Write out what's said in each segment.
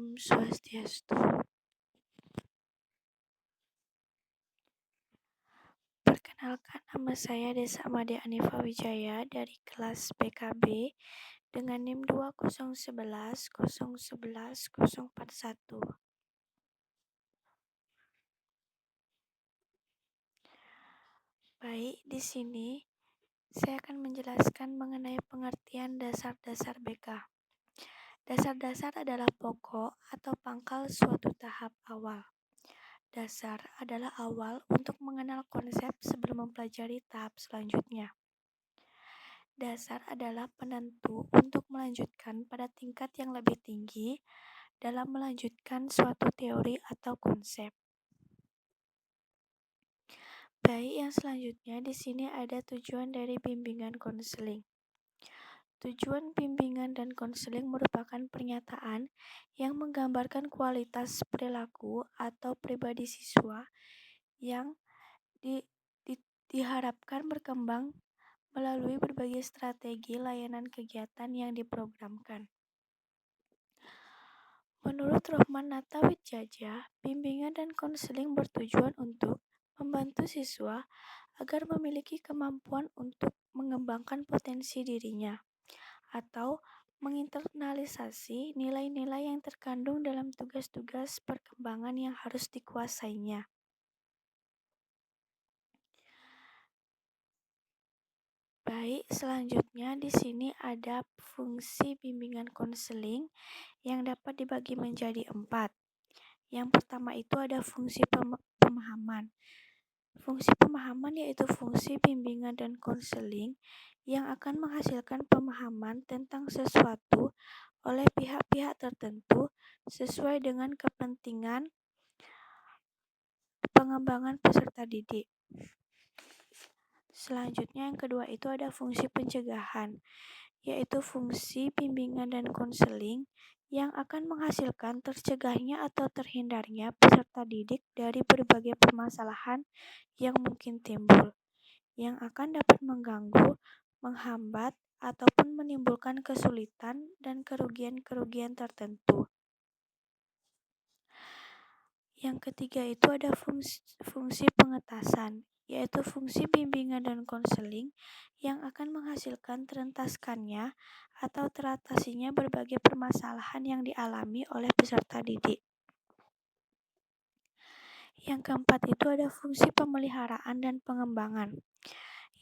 Om Swastiastu. Perkenalkan, nama saya Desa Made Anifa Wijaya dari kelas PKB dengan NIM 2011 011 041. Baik, di sini saya akan menjelaskan mengenai pengertian dasar-dasar BK. Dasar-dasar adalah pokok atau pangkal suatu tahap awal. Dasar adalah awal untuk mengenal konsep sebelum mempelajari tahap selanjutnya. Dasar adalah penentu untuk melanjutkan pada tingkat yang lebih tinggi dalam melanjutkan suatu teori atau konsep. Baik, yang selanjutnya di sini ada tujuan dari bimbingan konseling. Tujuan bimbingan dan konseling merupakan pernyataan yang menggambarkan kualitas perilaku atau pribadi siswa yang diharapkan berkembang melalui berbagai strategi layanan kegiatan yang diprogramkan. Menurut Rohman Natawijaya, bimbingan dan konseling bertujuan untuk membantu siswa agar memiliki kemampuan untuk mengembangkan potensi dirinya atau menginternalisasi nilai-nilai yang terkandung dalam tugas-tugas perkembangan yang harus dikuasainya. Baik, selanjutnya di sini ada fungsi bimbingan konseling yang dapat dibagi menjadi 4. Yang pertama itu ada fungsi pemahaman. Fungsi pemahaman yaitu fungsi bimbingan dan konseling yang akan menghasilkan pemahaman tentang sesuatu oleh pihak-pihak tertentu sesuai dengan kepentingan pengembangan peserta didik. Selanjutnya yang kedua itu ada fungsi pencegahan, yaitu fungsi bimbingan dan konseling yang akan menghasilkan tercegahnya atau terhindarnya peserta didik dari berbagai permasalahan yang mungkin timbul, yang akan dapat mengganggu, menghambat, ataupun menimbulkan kesulitan dan kerugian-kerugian tertentu. Yang ketiga itu ada fungsi pengetasan, yaitu fungsi bimbingan dan konseling yang akan menghasilkan terentaskannya atau teratasinya berbagai permasalahan yang dialami oleh peserta didik. Yang keempat itu ada fungsi pemeliharaan dan pengembangan,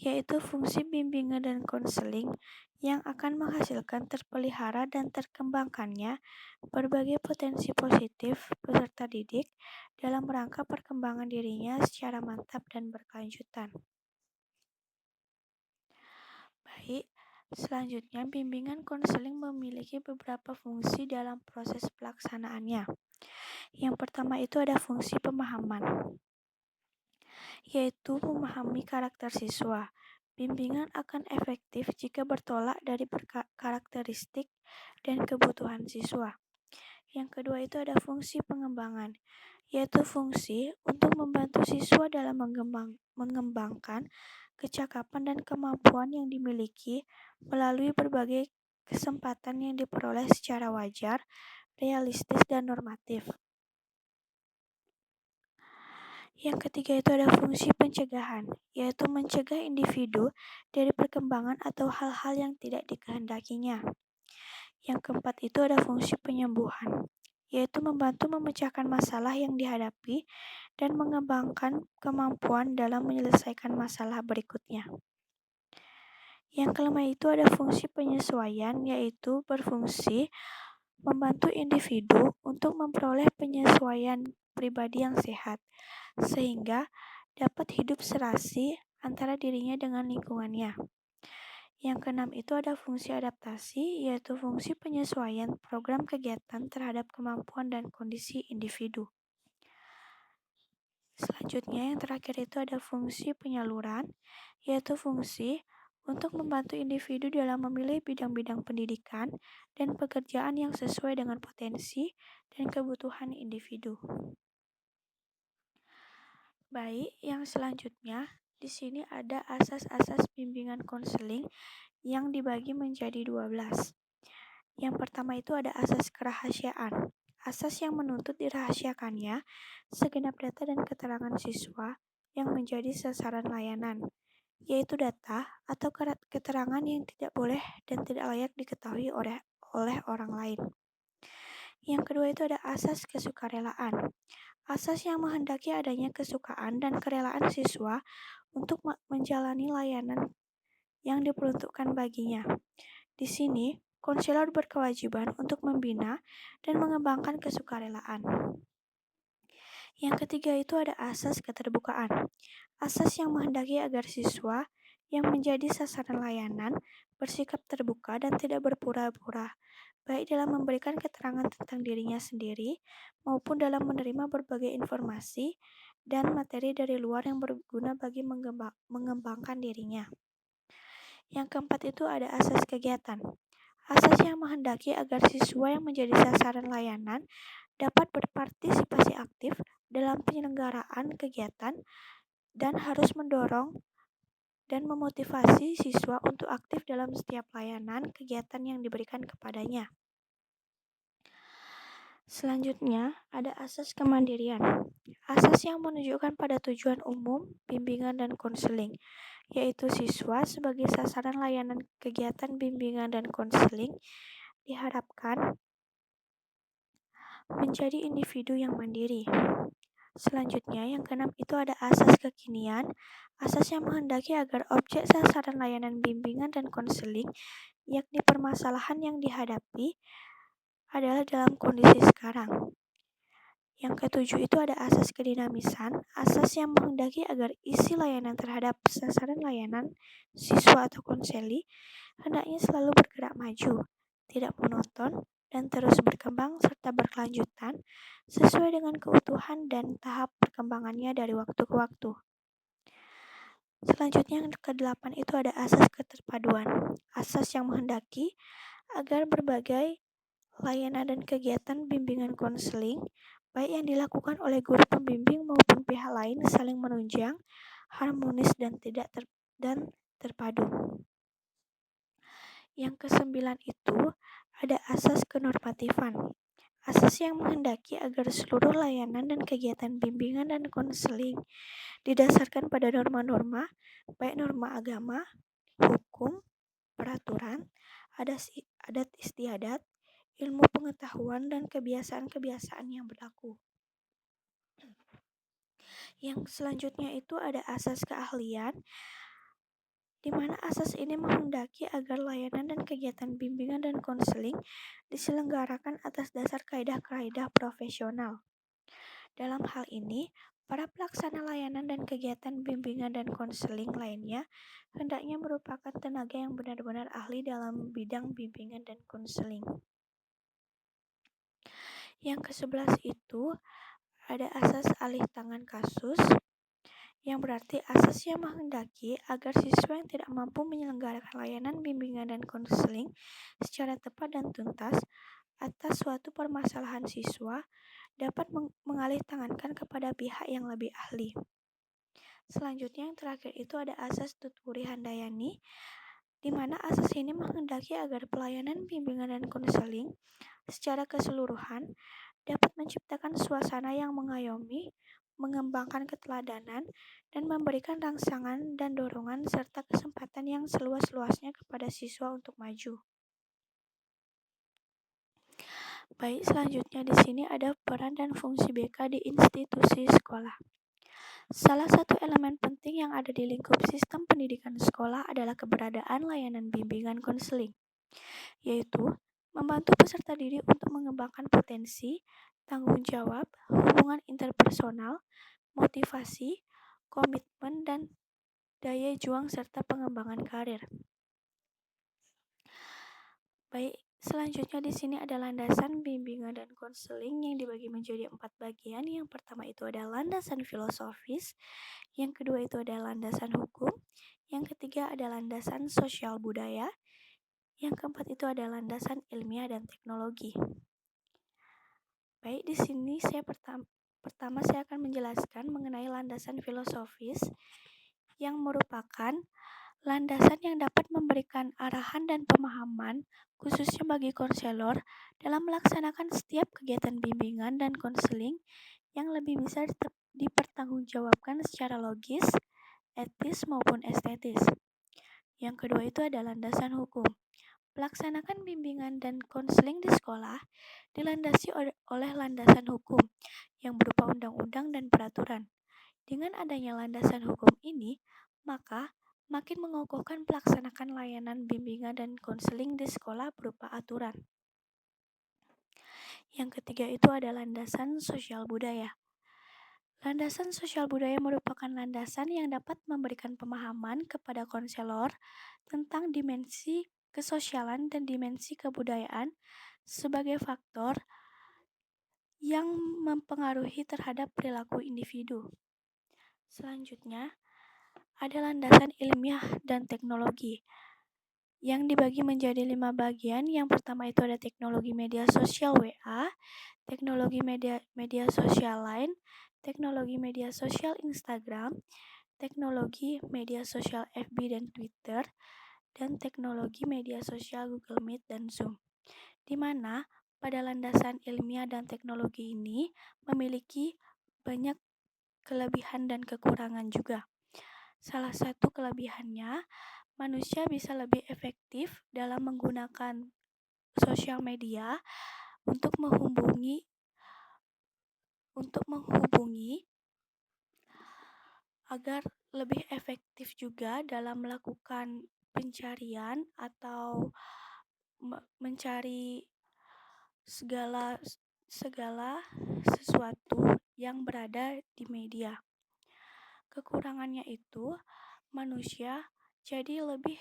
yaitu fungsi bimbingan dan konseling yang akan menghasilkan terpelihara dan terkembangkannya berbagai potensi positif peserta didik dalam rangka perkembangan dirinya secara mantap dan berkelanjutan. Baik, selanjutnya bimbingan konseling memiliki beberapa fungsi dalam proses pelaksanaannya. Yang pertama itu ada fungsi pemahaman, yaitu memahami karakter siswa. Bimbingan akan efektif jika bertolak dari karakteristik dan kebutuhan siswa. Yang kedua itu ada fungsi pengembangan, yaitu fungsi untuk membantu siswa dalam mengembangkan kecakapan dan kemampuan yang dimiliki melalui berbagai kesempatan yang diperoleh secara wajar, realistis, dan normatif. Yang ketiga itu ada fungsi pencegahan, yaitu mencegah individu dari perkembangan atau hal-hal yang tidak dikehendakinya. Yang keempat itu ada fungsi penyembuhan, yaitu membantu memecahkan masalah yang dihadapi dan mengembangkan kemampuan dalam menyelesaikan masalah berikutnya. Yang kelima itu ada fungsi penyesuaian, yaitu berfungsi membantu individu untuk memperoleh penyesuaian pribadi yang sehat, sehingga dapat hidup serasi antara dirinya dengan lingkungannya. Yang keenam itu ada fungsi adaptasi, yaitu fungsi penyesuaian program kegiatan terhadap kemampuan dan kondisi individu. Selanjutnya yang terakhir itu ada fungsi penyaluran, yaitu fungsi untuk membantu individu dalam memilih bidang-bidang pendidikan dan pekerjaan yang sesuai dengan potensi dan kebutuhan individu. Baik, yang selanjutnya di sini ada asas-asas bimbingan konseling yang dibagi menjadi 12. Yang pertama itu ada asas kerahasiaan. asas yang menuntut dirahasiakannya segenap data dan keterangan siswa yang menjadi sasaran layanan, yaitu data atau keterangan yang tidak boleh dan tidak layak diketahui oleh orang lain. Yang kedua itu ada asas kesukarelaan. Asas yang menghendaki adanya kesukaan dan kerelaan siswa untuk menjalani layanan yang diperuntukkan baginya. Di sini, konselor berkewajiban untuk membina dan mengembangkan kesukarelaan. Yang ketiga itu ada asas keterbukaan. Asas yang menghendaki agar siswa yang menjadi sasaran layanan bersikap terbuka dan tidak berpura-pura, baik dalam memberikan keterangan tentang dirinya sendiri maupun dalam menerima berbagai informasi dan materi dari luar yang berguna bagi mengembangkan dirinya. Yang keempat itu ada asas kegiatan. Asas yang menghendaki agar siswa yang menjadi sasaran layanan dapat berpartisipasi aktif dalam penyelenggaraan kegiatan dan harus mendorong dan memotivasi siswa untuk aktif dalam setiap layanan kegiatan yang diberikan kepadanya. Selanjutnya, ada asas kemandirian. Asas yang menunjukkan pada tujuan umum, bimbingan dan konseling, yaitu siswa sebagai sasaran layanan kegiatan bimbingan dan konseling diharapkan menjadi individu yang mandiri. Selanjutnya, yang keenam itu ada asas kekinian. Asas yang menghendaki agar objek sasaran layanan bimbingan dan konseling, yakni permasalahan yang dihadapi, adalah dalam kondisi sekarang. Yang ketujuh itu ada asas kedinamisan. Asas yang menghendaki agar isi layanan terhadap sasaran layanan siswa atau konseli hendaknya selalu bergerak maju, tidak monoton, dan terus berkembang serta berkelanjutan sesuai dengan keutuhan dan tahap perkembangannya dari waktu ke waktu. Selanjutnya yang ke-8 itu ada asas keterpaduan. Asas yang menghendaki agar berbagai layanan dan kegiatan bimbingan konseling, baik yang dilakukan oleh guru pembimbing maupun pihak lain saling menunjang, harmonis dan terpadu. Yang ke-9 itu ada asas kenormatifan. Asas yang menghendaki agar seluruh layanan dan kegiatan bimbingan dan konseling didasarkan pada norma-norma, baik norma agama, hukum, peraturan, adat istiadat, ilmu pengetahuan, dan kebiasaan-kebiasaan yang berlaku. Yang selanjutnya itu ada asas keahlian, di mana asas ini menghendaki agar layanan dan kegiatan bimbingan dan konseling diselenggarakan atas dasar kaidah-kaidah profesional. Dalam hal ini, para pelaksana layanan dan kegiatan bimbingan dan konseling lainnya hendaknya merupakan tenaga yang benar-benar ahli dalam bidang bimbingan dan konseling. Yang ke-11 itu ada asas alih tangan kasus, yang berarti asas yang menghendaki agar siswa yang tidak mampu menyelenggarakan layanan bimbingan dan konseling secara tepat dan tuntas atas suatu permasalahan siswa dapat mengalih tangankan kepada pihak yang lebih ahli. Selanjutnya yang terakhir itu ada asas tuturi handayani, di mana asas ini menghendaki agar pelayanan bimbingan dan konseling secara keseluruhan dapat menciptakan suasana yang mengayomi, mengembangkan keteladanan, dan memberikan rangsangan dan dorongan serta kesempatan yang seluas-luasnya kepada siswa untuk maju. Baik, selanjutnya di sini ada peran dan fungsi BK di institusi sekolah. Salah satu elemen penting yang ada di lingkup sistem pendidikan sekolah adalah keberadaan layanan bimbingan konseling, yaitu membantu peserta didik untuk mengembangkan potensi, tanggung jawab, hubungan interpersonal, motivasi, komitmen, dan daya juang serta pengembangan karir. Baik, selanjutnya di sini ada landasan bimbingan dan konseling yang dibagi menjadi 4 bagian. Yang pertama itu ada landasan filosofis, yang kedua itu ada landasan hukum, yang ketiga ada landasan sosial budaya, yang keempat itu ada landasan ilmiah dan teknologi. Baik, di sini saya pertama saya akan menjelaskan mengenai landasan filosofis yang merupakan Landasan yang dapat memberikan arahan dan pemahaman, khususnya bagi konselor, dalam melaksanakan setiap kegiatan bimbingan dan konseling yang lebih bisa dipertanggungjawabkan secara logis, etis maupun estetis. Yang kedua itu adalah landasan hukum. Pelaksanakan bimbingan dan konseling di sekolah dilandasi oleh landasan hukum yang berupa undang-undang dan peraturan. Dengan adanya landasan hukum ini, maka makin mengukuhkan pelaksanakan layanan bimbingan dan konseling di sekolah berupa aturan. Yang ketiga itu adalah landasan sosial budaya. Landasan sosial budaya merupakan landasan yang dapat memberikan pemahaman kepada konselor tentang dimensi kesosialan dan dimensi kebudayaan sebagai faktor yang mempengaruhi terhadap perilaku individu. Selanjutnya, ada landasan ilmiah dan teknologi yang dibagi menjadi 5 bagian. Yang pertama itu ada teknologi media sosial WA, teknologi media sosial lain, teknologi media sosial Instagram, teknologi media sosial FB dan Twitter, dan teknologi media sosial Google Meet dan Zoom. Di mana pada landasan ilmiah dan teknologi ini memiliki banyak kelebihan dan kekurangan juga. Salah satu kelebihannya, manusia bisa lebih efektif dalam menggunakan sosial media untuk menghubungi agar lebih efektif juga dalam melakukan pencarian atau mencari segala sesuatu yang berada di media. Kekurangannya itu manusia jadi lebih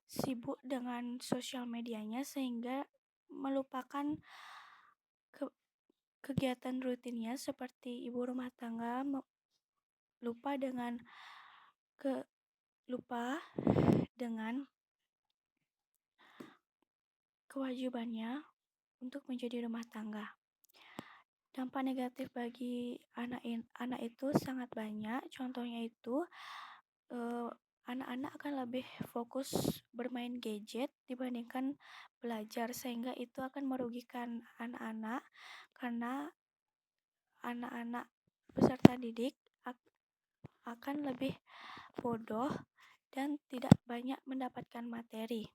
sibuk dengan sosial medianya sehingga melupakan kegiatan rutinnya seperti ibu rumah tangga, lupa dengan kewajibannya untuk menjadi rumah tangga. Dampak negatif bagi anak itu sangat banyak. Contohnya itu anak-anak akan lebih fokus bermain gadget dibandingkan belajar, sehingga itu akan merugikan anak-anak karena anak-anak peserta didik akan lebih bodoh dan tidak banyak mendapatkan materi.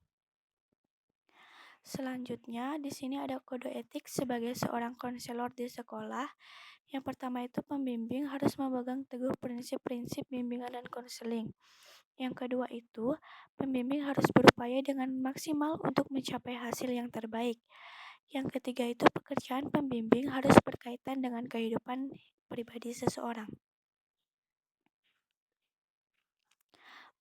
Selanjutnya, di sini ada kode etik sebagai seorang konselor di sekolah. Yang pertama itu pembimbing harus memegang teguh prinsip-prinsip bimbingan dan konseling. Yang kedua itu, pembimbing harus berupaya dengan maksimal untuk mencapai hasil yang terbaik. Yang ketiga itu, pekerjaan pembimbing harus berkaitan dengan kehidupan pribadi seseorang.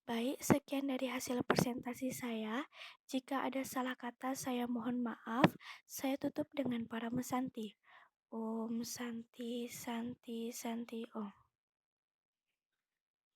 Baik, sekian dari hasil presentasi saya. Jika ada salah kata, saya mohon maaf. Saya tutup dengan para mesanti. Om Santi Santi Santi Om.